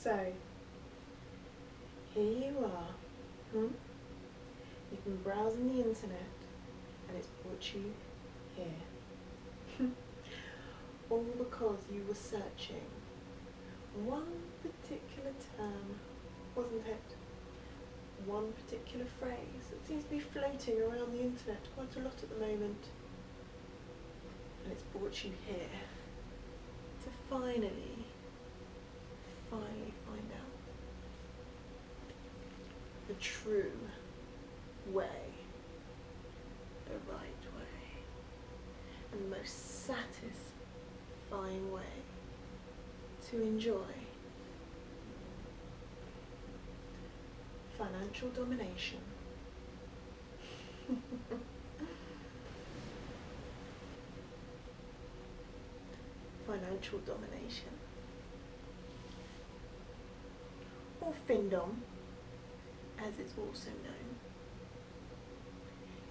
So, here you are. You've been browsing the internet and it's brought you here. All because you were searching one particular term, wasn't it? One particular phrase that seems to be floating around the internet quite a lot at the moment. And it's brought you here to finally find out the true way, the right way, and the most satisfying way to enjoy financial domination. Financial domination, or Findom, as it's also known,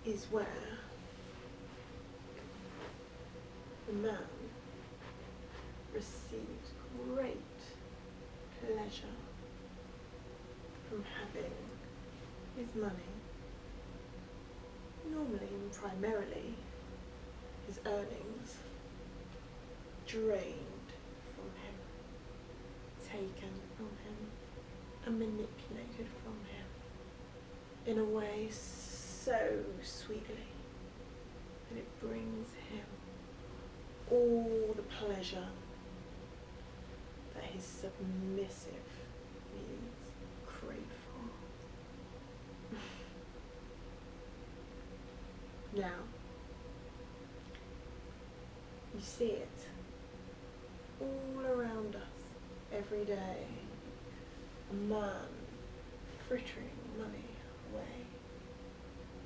is where the man receives great pleasure from having his money, normally and primarily his earnings, drained from him, taken from him, and manipulated from him in a way so sweetly that it brings him all the pleasure that his submissive needs crave for. Now, you see it all around us every day. A man frittering money away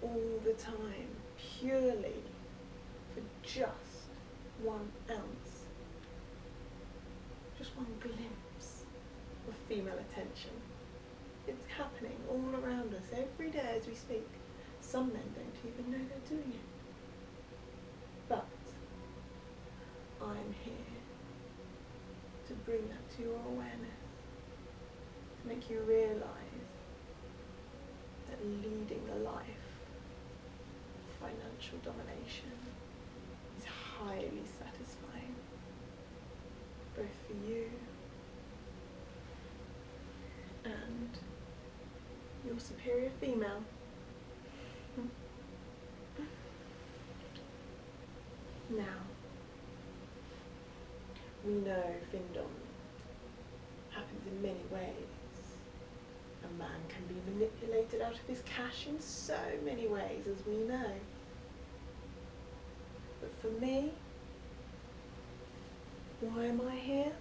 all the time, purely for just 1 ounce, just one glimpse of female attention. It's happening all around us every day as we speak. Some men don't even know they're doing it. But I'm here to bring that to your awareness, to make you realise that leading a life of financial domination is highly satisfying, both for you and your superior female. Now, we know Findom happens in many ways. A man can be manipulated out of his cash in so many ways, as we know. But for me, why am I here?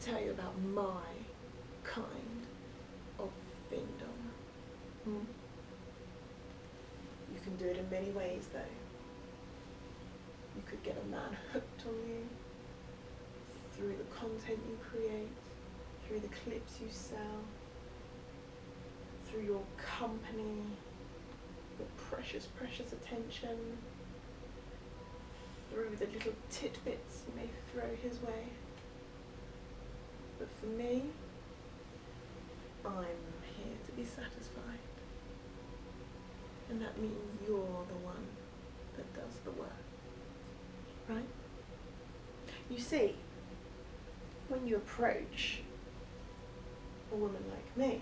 To tell you about my kind of Findom. You can do it in many ways though. You could get a man hooked on you through the content you create, through the clips you sell, through your company, your precious, precious attention, through the little tidbits you may throw his way. But for me, I'm here to be satisfied. And that means you're the one that does the work. Right? You see, when you approach a woman like me,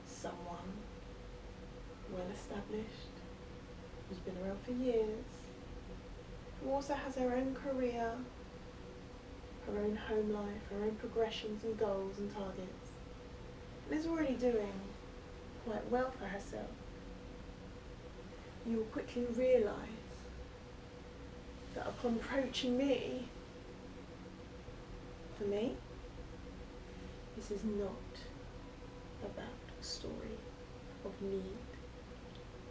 someone well established, who's been around for years, who also has her own career, her own home life, her own progressions and goals and targets, and is already doing quite well for herself, you will quickly realise that upon approaching me, for me, this is not about a story of need.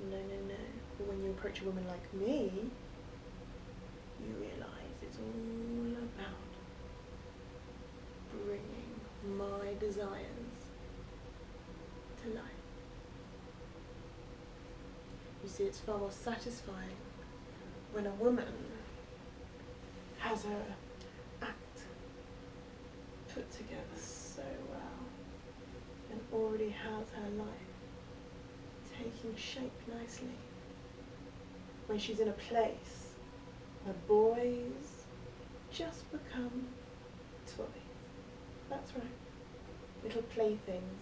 No, no, no. But when you approach a woman like me, you realise it's all about bringing my desires to life. You see, it's far more satisfying when a woman has her act put together so well and already has her life taking shape nicely. When she's in a place where boys just become toys. That's right. Little playthings.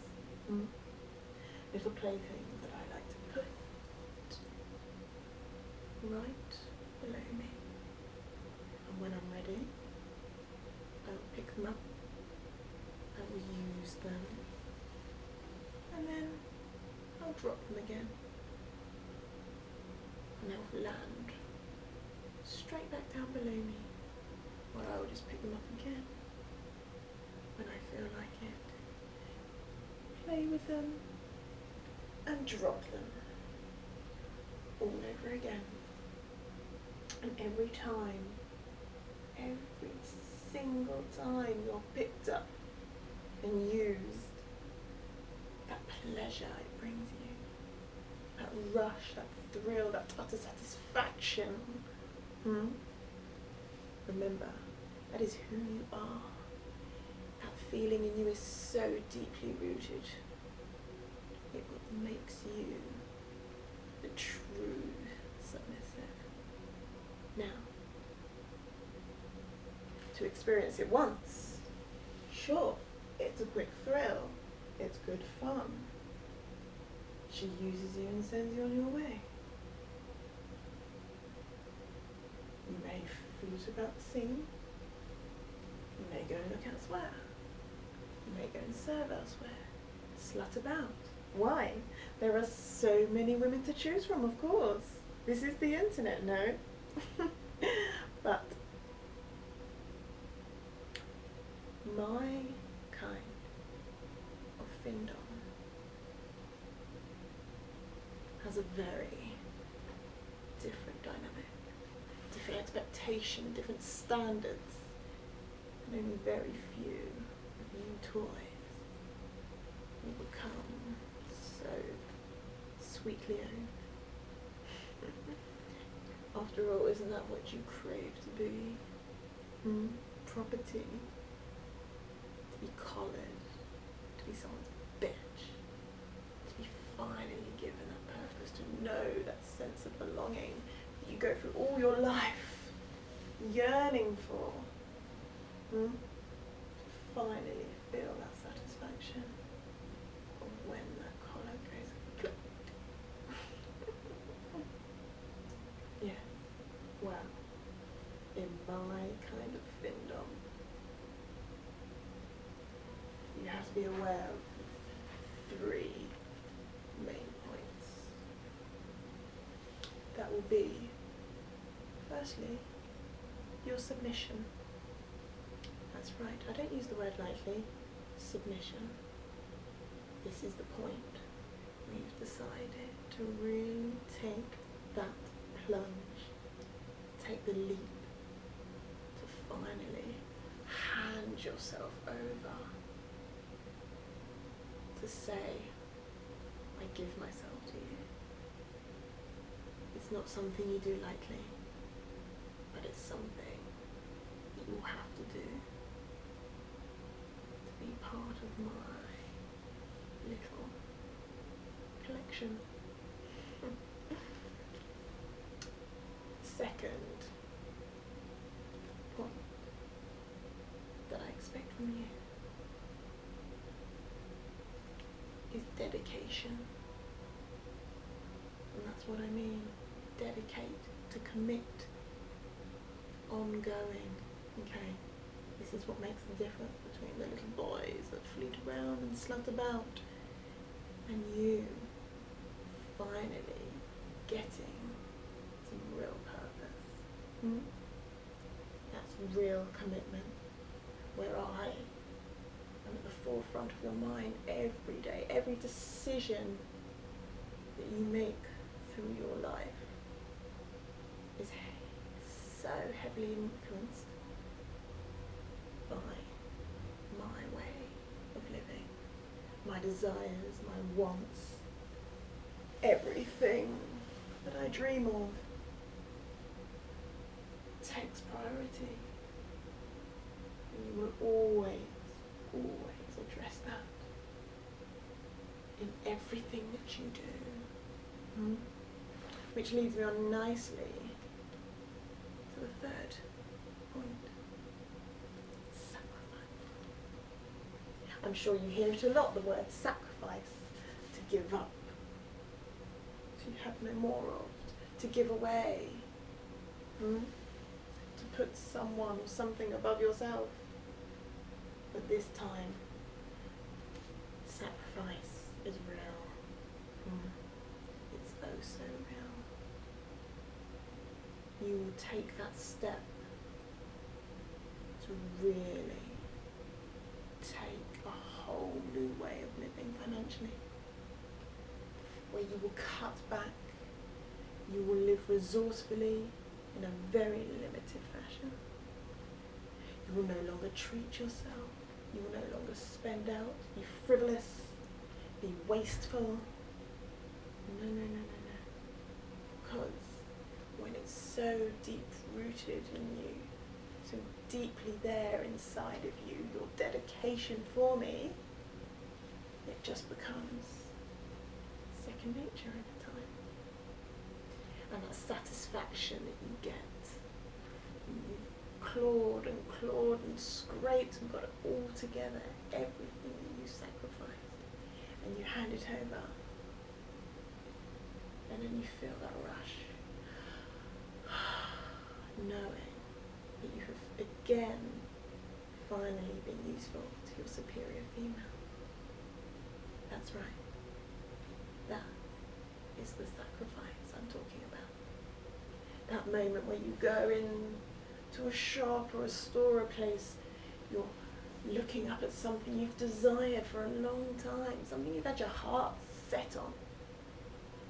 Little playthings that I like to put right below me. And when I'm ready, I will pick them up, I will use them, and then I'll drop them again. And they'll land straight back down below me, or I will just pick them up again when I feel like it. Play with them and drop them all over again. And every single time you're picked up and used, that pleasure it brings you, that rush, that thrill, that utter satisfaction. Remember, that is who you are. That feeling in you is so deeply rooted. It makes you the true submissive. Now, to experience it once, sure, it's a quick thrill, it's good fun. She uses you and sends you on your way. You may float about the scene, you may go and look elsewhere, you may go and serve elsewhere, slut about. Why? There are so many women to choose from, of course. This is the internet, no? But my kind of Findom has a very different dynamic, different expectation, different standards, and only very few of you toys will become so sweetly owned. After all, isn't that what you crave to be? Property. To be collared. To be someone's bitch. To be finally given that purpose. To know that sense of belonging that you go through all your life yearning for. To finally feel that satisfaction of when that collar goes click. Yeah. Well, in my kind of Findom, you have to be aware of 3 main points. That will be, firstly, your submission. That's right, I don't use the word lightly. Submission. This is the point where you've decided to really take that plunge, take the leap, to finally hand yourself over, to say, I give myself to you. It's not something you do lightly, but it's something that you'll have to do to be part of my little collection. Second point that I expect from you is dedication. And that's what I mean. Dedicate, to commit, ongoing. Okay, this is what makes the difference between the little boys that fleet around and slut about and you finally getting some real purpose. That's real commitment, where I am at the forefront of your mind every day. Every decision that you make through your life is so heavily influenced by my way of living, my desires, my wants, everything that I dream of takes priority. And you will always always address that in everything that you do. Which leads me on nicely to the third point. Sacrifice. I'm sure you hear it a lot, the word sacrifice. To give up. To have no more of. To give away. To put someone or something above yourself. But this time, sacrifice is real. It's oh so real. You will take that step to really take a whole new way of living financially, where you will cut back, you will live resourcefully in a very limited fashion. You will no longer treat yourself, you will no longer spend out, be frivolous, be wasteful. No. Because when it's so deep-rooted in you, so deeply there inside of you, your dedication for me, it just becomes second nature over time. And that satisfaction that you get, you've clawed and scraped and got it all together, everything that you sacrificed, and you hand it over, and then you feel that rush, knowing that you have again finally been useful to your superior female. That's right. That is the sacrifice I'm talking about. That moment where you go in to a shop or a store or a place, you're looking up at something you've desired for a long time, something you've had your heart set on,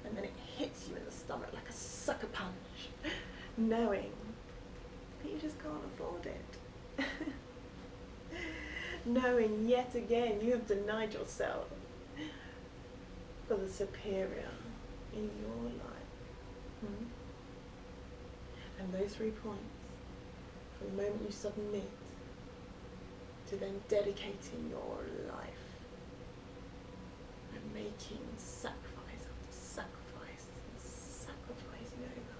and then it hits you in the stomach like a sucker punch, knowing that you just can't afford it. Knowing yet again you have denied yourself for the superior in your life. And those 3 points, from the moment you submit to then dedicating your life and making sacrifice after sacrifice and sacrificing over,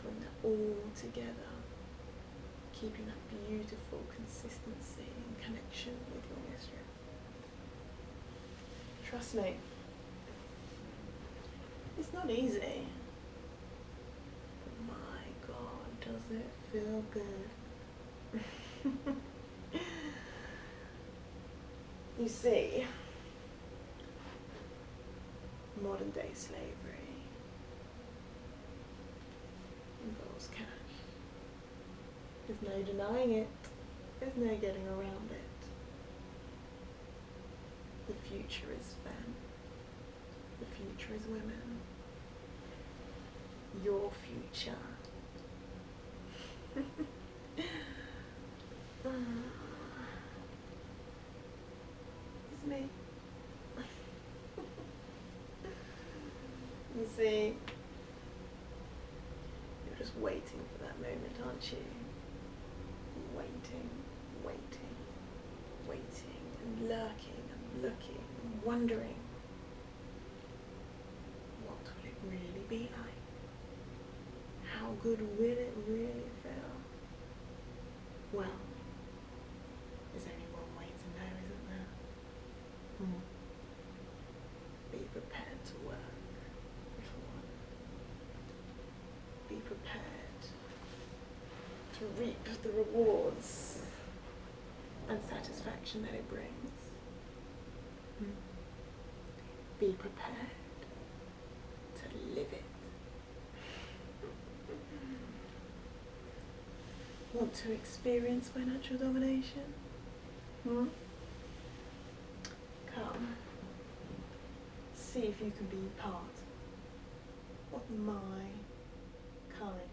bring that all together, keeping that beautiful consistency and connection with your mistress. Trust me, it's not easy, but my God, does it feel good. You see, modern day slavery involves cash. There's no denying it. There's no getting around it. The future is femme. The future is women. Your future. It's me. You see, you're just waiting for that moment, aren't you? Waiting, and lurking and looking and wondering, what will it really be like? How good will it really feel? Well, there's only one way to know, isn't there? Be prepared to work, little one. Be prepared to reap the rewards and satisfaction that it brings. Be prepared to live it. Want to experience financial domination? Come. See if you can be part of my kind.